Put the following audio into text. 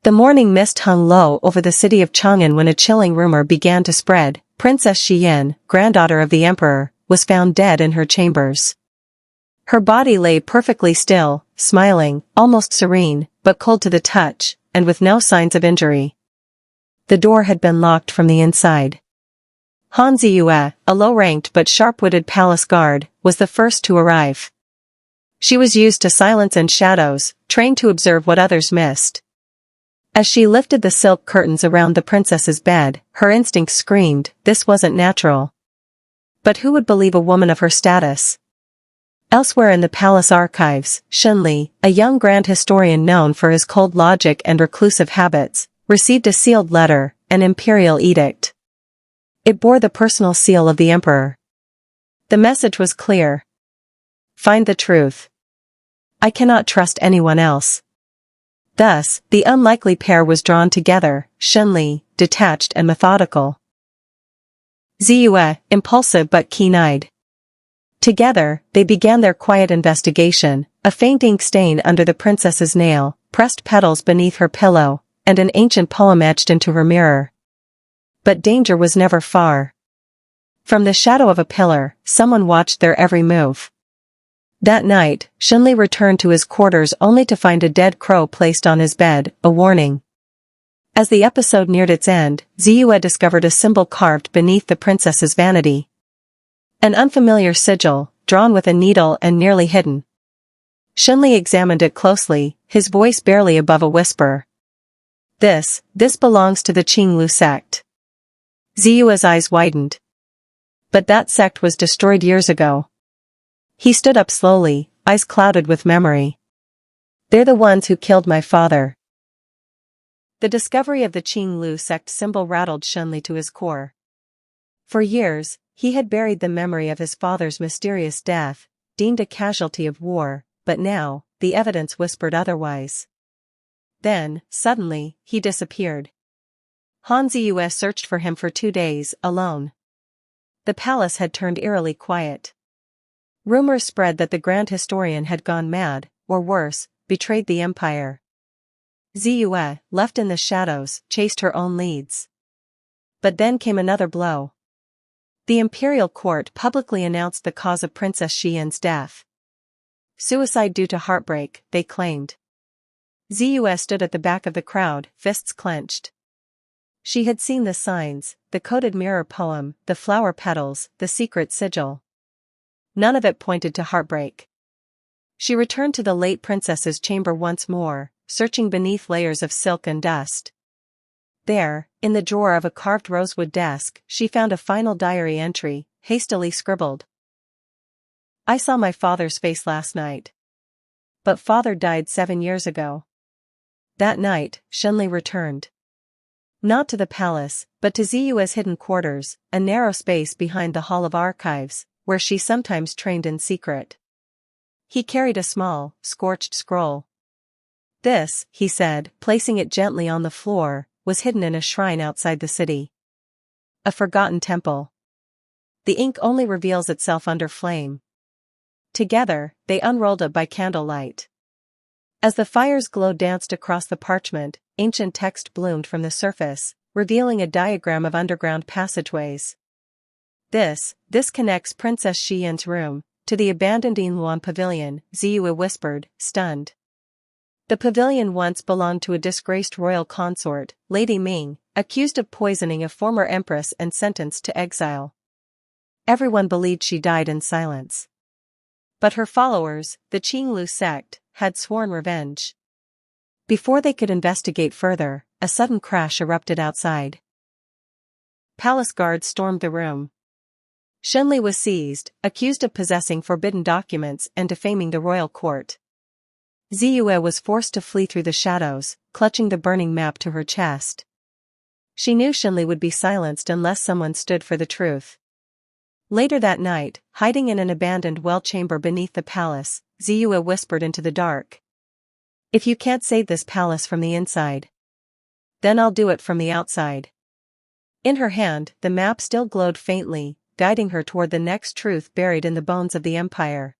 The morning mist hung low over the city of Chang'an when a chilling rumor began to spread. Princess Xian, granddaughter of the emperor, was found dead in her chambers. Her body lay perfectly still, smiling, almost serene, but cold to the touch, and with no signs of injury. The door had been locked from the inside. Han Xingyue, a low-ranked but sharp-witted palace guard, was the first to arrive. She was used to silence and shadows, trained to observe what others missed. As she lifted the silk curtains around the princess's bed, her instinct screamed, this wasn't natural. But who would believe a woman of her status? Elsewhere in the palace archives, Xinli, a young grand historian known for his cold logic and reclusive habits, received a sealed letter, an imperial edict. It bore the personal seal of the emperor. The message was clear. Find the truth. I cannot trust anyone else. Thus, the unlikely pair was drawn together, Xinli, detached and methodical. Xingyue, impulsive but keen-eyed. Together, they began their quiet investigation, a faint ink stain under the princess's nail, pressed petals beneath her pillow, and an ancient poem etched into her mirror. But danger was never far. From the shadow of a pillar, someone watched their every move. That night, Xinli returned to his quarters only to find a dead crow placed on his bed, a warning. As the episode neared its end, Xingyue discovered a symbol carved beneath the princess's vanity. An unfamiliar sigil, drawn with a needle and nearly hidden. Xinli examined it closely, his voice barely above a whisper. This belongs to the Qinglu sect. Xingyue's eyes widened. But that sect was destroyed years ago. He stood up slowly, eyes clouded with memory. They're the ones who killed my father. The discovery of the Qinglu sect symbol rattled Xinli to his core. For years, he had buried the memory of his father's mysterious death, deemed a casualty of war, but now, the evidence whispered otherwise. Then, suddenly, he disappeared. Han Xingyue searched for him for 2 days, alone. The palace had turned eerily quiet. Rumors spread that the grand historian had gone mad, or worse, betrayed the empire. Xingyue, left in the shadows, chased her own leads. But then came another blow. The imperial court publicly announced the cause of Princess Xian's death. Suicide due to heartbreak, they claimed. Xingyue stood at the back of the crowd, fists clenched. She had seen the signs, the coded mirror poem, the flower petals, the secret sigil. None of it pointed to heartbreak. She returned to the late princess's chamber once more, searching beneath layers of silk and dust. There, in the drawer of a carved rosewood desk, she found a final diary entry, hastily scribbled. I saw my father's face last night. But father died 7 years ago. That night, Xinli returned. Not to the palace, but to Xingyue's hidden quarters, a narrow space behind the Hall of Archives, where she sometimes trained in secret. He carried a small, scorched scroll. This, he said, placing it gently on the floor, was hidden in a shrine outside the city. A forgotten temple. The ink only reveals itself under flame. Together, they unrolled it by candlelight. As the fire's glow danced across the parchment, ancient text bloomed from the surface, revealing a diagram of underground passageways. This connects Princess Xian's room to the abandoned Yinluan pavilion, Xingyue whispered, stunned. The pavilion once belonged to a disgraced royal consort, Lady Ming, accused of poisoning a former empress and sentenced to exile. Everyone believed she died in silence. But her followers, the Qinglu sect, had sworn revenge. Before they could investigate further, a sudden crash erupted outside. Palace guards stormed the room. Xinli was seized, accused of possessing forbidden documents and defaming the royal court. Xingyue was forced to flee through the shadows, clutching the burning map to her chest. She knew Xinli would be silenced unless someone stood for the truth. Later that night, hiding in an abandoned well chamber beneath the palace, Xingyue whispered into the dark. If you can't save this palace from the inside, then I'll do it from the outside. In her hand, the map still glowed faintly, guiding her toward the next truth buried in the bones of the empire.